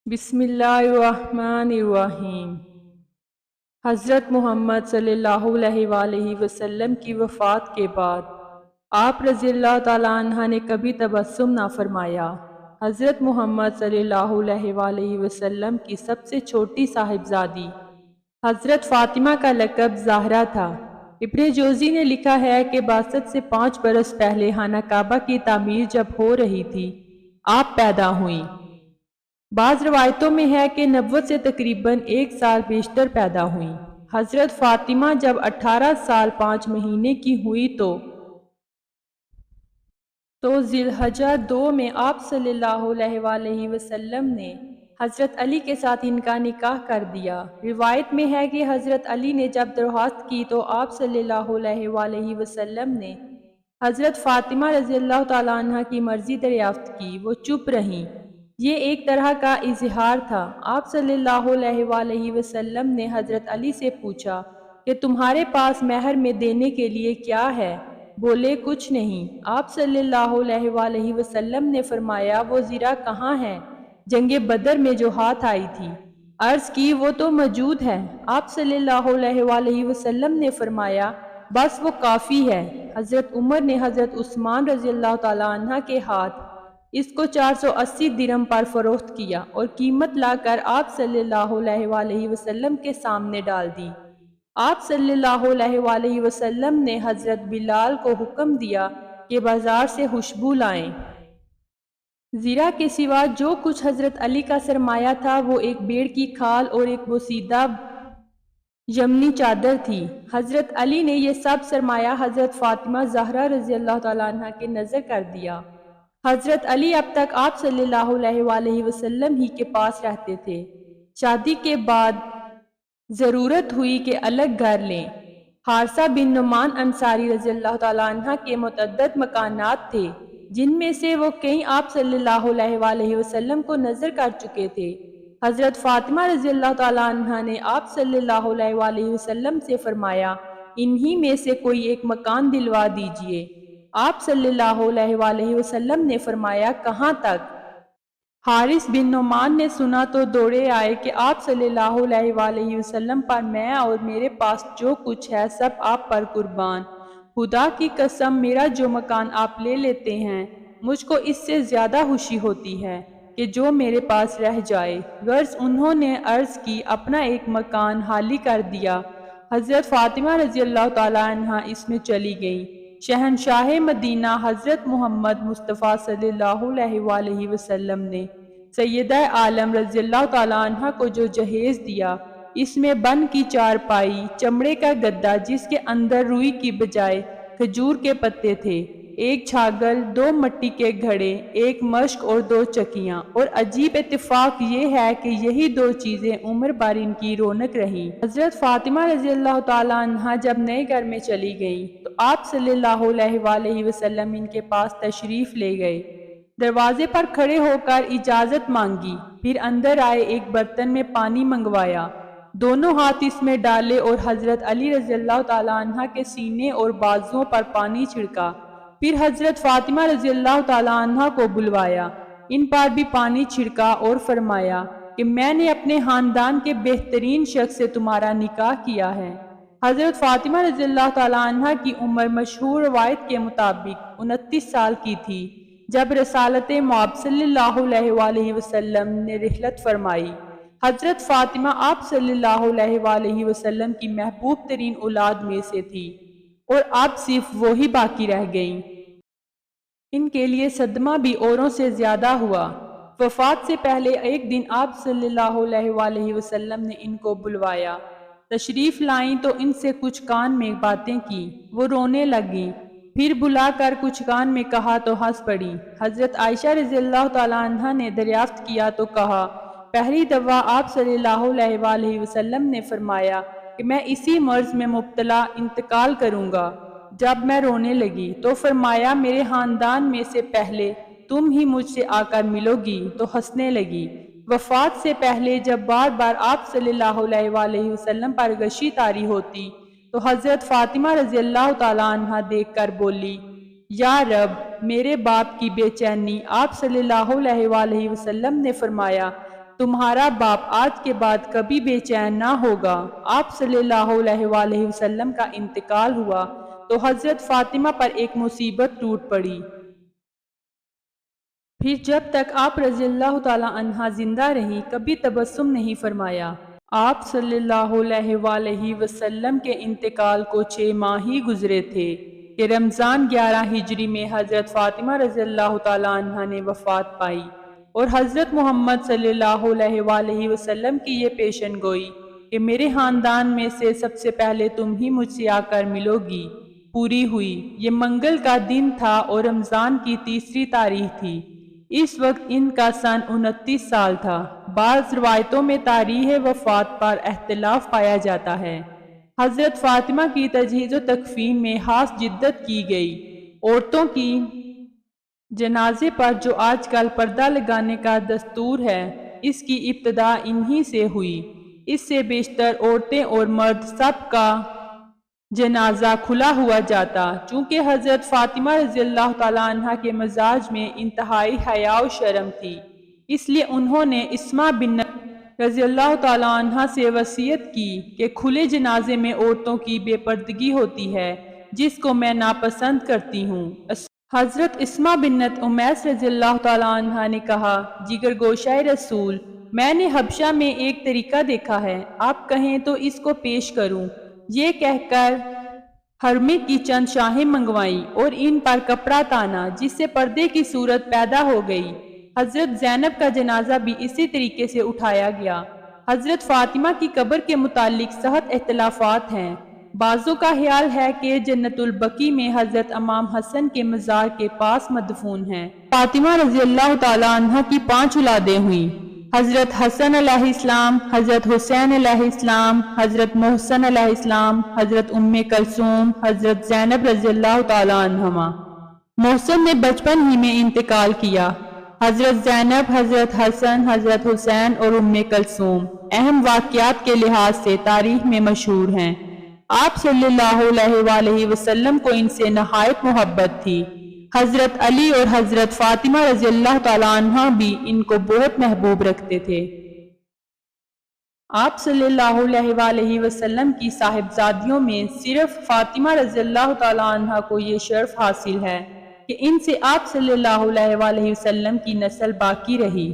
بسم اللہ الرحمن الرحیم۔ حضرت محمد صلی اللہ علیہ وآلہ وسلم کی وفات کے بعد آپ رضی اللہ تعالیٰ عنہ نے کبھی تبسم نہ فرمایا۔ حضرت محمد صلی اللہ علیہ وآلہ وسلم کی سب سے چھوٹی صاحبزادی حضرت فاطمہ کا لقب زہرا تھا۔ ابن جوزی نے لکھا ہے کہ بعثت سے 5 برس پہلے خانہ کعبہ کی تعمیر جب ہو رہی تھی، آپ پیدا ہوئیں۔ بعض روایتوں میں ہے کہ نبوت سے تقریباً 1 سال بیشتر پیدا ہوئیں۔ حضرت فاطمہ جب 18 سال 5 مہینے کی ہوئی تو ذی الحجہ 2 میں آپ صلی اللہ علیہ وآلہ وسلم نے حضرت علی کے ساتھ ان کا نکاح کر دیا۔ روایت میں ہے کہ حضرت علی نے جب درخواست کی تو آپ صلی اللہ علیہ وآلہ وسلم نے حضرت فاطمہ رضی اللہ تعالیٰ عنہ کی مرضی دریافت کی۔ وہ چپ رہیں۔ یہ ایک طرح کا اظہار تھا۔ آپ صلی اللہ علیہ وآلہ وسلم نے حضرت علی سے پوچھا کہ تمہارے پاس مہر میں دینے کے لیے کیا ہے؟ بولے کچھ نہیں۔ آپ صلی اللہ علیہ وآلہ وسلم نے فرمایا وہ زیرہ کہاں ہے؟ جنگ بدر میں جو ہاتھ آئی تھی۔ عرض کی وہ تو موجود ہے۔ آپ صلی اللہ علیہ وآلہ وسلم نے فرمایا بس وہ کافی ہے۔ حضرت عمر نے حضرت عثمان رضی اللہ تعالیٰ عنہ کے ہاتھ اس کو 480 درہم پر فروخت کیا اور قیمت لا کر آپ صلی اللہ علیہ وآلہ وسلم کے سامنے ڈال دی۔ آپ صلی اللہ علیہ وآلہ وسلم نے حضرت بلال کو حکم دیا کہ بازار سے خوشبو لائیں۔ زیرہ کے سوا جو کچھ حضرت علی کا سرمایہ تھا وہ ایک بھیڑ کی کھال اور ایک بوسیدہ یمنی چادر تھی۔ حضرت علی نے یہ سب سرمایہ حضرت فاطمہ زہرا رضی اللہ تعالیٰ عنہ کے نذر کر دیا۔ حضرت علی اب تک آپ صلی اللہ علیہ وآلہ وسلم ہی کے پاس رہتے تھے۔ شادی کے بعد ضرورت ہوئی کہ الگ گھر لیں۔ حارثہ بن نعمان انصاری رضی اللہ تعالیٰ عنہ کے متعدد مکانات تھے جن میں سے وہ کئی آپ صلی اللہ علیہ وآلہ وسلم کو نذر کر چکے تھے۔ حضرت فاطمہ رضی اللہ تعالیٰ عنہ نے آپ صلی اللہ علیہ وآلہ وسلم سے فرمایا انہی میں سے کوئی ایک مکان دلوا دیجئے۔ آپ صلی اللہ علیہ وآلہ وسلم نے فرمایا کہاں تک؟ حارث بن نعمان نے سنا تو دوڑے آئے کہ آپ صلی اللہ علیہ وآلہ وسلم پر میں اور میرے پاس جو کچھ ہے سب آپ پر قربان۔ خدا کی قسم میرا جو مکان آپ لے لیتے ہیں مجھ کو اس سے زیادہ خوشی ہوتی ہے کہ جو میرے پاس رہ جائے۔ غرض انہوں نے عرض کی اپنا ایک مکان خالی کر دیا۔ حضرت فاطمہ رضی اللہ تعالیٰ عنہ اس میں چلی گئیں۔ شہنشاہ مدینہ حضرت محمد مصطفیٰ صلی اللہ علیہ وآلہ وسلم نے سیدہ عالم رضی اللہ تعالیٰ عنہ کو جو جہیز دیا اس میں بن کی چارپائی، چمڑے کا گدا جس کے اندر روئی کی بجائے کھجور کے پتے تھے، ایک چھاگل، 2 مٹی کے گھڑے، ایک مشک اور 2 چکیاں، اور عجیب اتفاق یہ ہے کہ یہی 2 چیزیں عمر بھر ان کی رونق رہیں۔ حضرت فاطمہ رضی اللہ تعالیٰ عنہ جب نئے گھر میں چلی گئیں تو آپ صلی اللہ علیہ وآلہ وسلم ان کے پاس تشریف لے گئے۔ دروازے پر کھڑے ہو کر اجازت مانگی، پھر اندر آئے، ایک برتن میں پانی منگوایا، دونوں ہاتھ اس میں ڈالے اور حضرت علی رضی اللہ تعالیٰ عنہ کے سینے اور بازوؤں پر پانی چھڑکا، پھر حضرت فاطمہ رضی اللہ تعالیٰ عنہ کو بلوایا، ان پر بھی پانی چھڑکا اور فرمایا کہ میں نے اپنے خاندان کے بہترین شخص سے تمہارا نکاح کیا ہے۔ حضرت فاطمہ رضی اللہ تعالیٰ عنہ کی عمر مشہور روایت کے مطابق 29 سال کی تھی جب رسالت مآب صلی اللہ علیہ وآلہ وسلم نے رحلت فرمائی۔ حضرت فاطمہ آپ صلی اللہ علیہ وآلہ وسلم کی محبوب ترین اولاد میں سے تھی اور اب صرف وہی باقی رہ گئیں۔ ان کے لیے صدمہ بھی اوروں سے زیادہ ہوا۔ وفات سے پہلے ایک دن آپ صلی اللہ علیہ وآلہ وسلم نے ان کو بلوایا، تشریف لائیں تو ان سے کچھ کان میں باتیں کی، وہ رونے لگیں، پھر بلا کر کچھ کان میں کہا تو ہنس پڑیں۔ حضرت عائشہ رضی اللہ تعالیٰ عنہ نے دریافت کیا تو کہا پہلی دفعہ آپ صلی اللہ علیہ وآلہ وسلم نے فرمایا کہ میں اسی مرض میں مبتلا انتقال کروں گا۔ جب میں رونے لگی تو فرمایا میرے خاندان میں سے پہلے تم ہی مجھ سے آ کر ملو گی، تو ہنسنے لگی۔ وفات سے پہلے جب بار بار آپ صلی اللہ علیہ وآلہ وسلم پر غشی طاری ہوتی تو حضرت فاطمہ رضی اللہ تعالیٰ عنہ دیکھ کر بولی یا رب میرے باپ کی بے چینی۔ آپ صلی اللہ علیہ وآلہ وسلم نے فرمایا تمہارا باپ آج کے بعد کبھی بے چین نہ ہوگا۔ آپ صلی اللہ علیہ وآلہ وسلم کا انتقال ہوا تو حضرت فاطمہ پر ایک مصیبت ٹوٹ پڑی۔ پھر جب تک آپ رضی اللہ تعالیٰ عنہا زندہ رہی کبھی تبسم نہیں فرمایا۔ آپ صلی اللہ علیہ وآلہ وسلم کے انتقال کو 6 ماہ ہی گزرے تھے کہ رمضان 11 ہجری میں حضرت فاطمہ رضی اللہ تعالیٰ عنہا نے وفات پائی اور حضرت محمد صلی اللہ علیہ وآلہ وسلم کی یہ پیشن گوئی کہ میرے خاندان میں سے سب سے پہلے تم ہی مجھ سے آ کر ملو گی پوری ہوئی۔ یہ منگل کا دن تھا اور رمضان کی 3 تاریخ تھی۔ اس وقت ان کا سن 29 سال تھا۔ بعض روایتوں میں تاریخ وفات پر اختلاف پایا جاتا ہے۔ حضرت فاطمہ کی تجہیز و تکفین میں خاص جدت کی گئی۔ عورتوں کی جنازے پر جو آج کل پردہ لگانے کا دستور ہے اس کی ابتدا انہی سے ہوئی۔ اس سے بیشتر عورتیں اور مرد سب کا جنازہ کھلا ہوا جاتا۔ چونکہ حضرت فاطمہ رضی اللہ تعالیٰ عنہ کے مزاج میں انتہائی حیا و شرم تھی، اس لیے انہوں نے اسماء بنت رضی اللہ تعالیٰ عنہ سے وصیت کی کہ کھلے جنازے میں عورتوں کی بے پردگی ہوتی ہے جس کو میں ناپسند کرتی ہوں۔ حضرت اسماء بنت امیس رضی اللہ تعالیٰ عنہ نے کہا، جگر گوشہ رسول، میں نے حبشہ میں ایک طریقہ دیکھا ہے، آپ کہیں تو اس کو پیش کروں۔ یہ کہہ کر حرمے کی چند شاہیں منگوائیں اور ان پر کپڑا تانا جس سے پردے کی صورت پیدا ہو گئی۔ حضرت زینب کا جنازہ بھی اسی طریقے سے اٹھایا گیا۔ حضرت فاطمہ کی قبر کے متعلق سخت اختلافات ہیں۔ بعضوں کا خیال ہے کہ جنت البقیع میں حضرت امام حسن کے مزار کے پاس مدفون ہیں۔ فاطمہ رضی اللہ تعالیٰ عنہ کی 5 اولادیں ہوئیں۔ حضرت حسن علیہ السلام، حضرت حسین علیہ السلام، حضرت محسن علیہ السلام، حضرت کلثوم، حضرت زینب رضی اللہ تعالیٰ عنہما۔ محسن نے بچپن ہی میں انتقال کیا۔ حضرت زینب، حضرت حسن، حضرت حسین اور کلثوم اہم واقعات کے لحاظ سے تاریخ میں مشہور ہیں۔ آپ صلی اللہ علیہ وآلہ وسلم کو ان سے نہایت محبت تھی۔ حضرت علی اور حضرت فاطمہ رضی اللہ تعالیٰ عنہ بھی ان کو بہت محبوب رکھتے تھے۔ آپ صلی اللہ علیہ وآلہ وسلم کی صاحبزادیوں میں صرف فاطمہ رضی اللہ تعالیٰ عنہ کو یہ شرف حاصل ہے کہ ان سے آپ صلی اللہ علیہ وآلہ وسلم کی نسل باقی رہی۔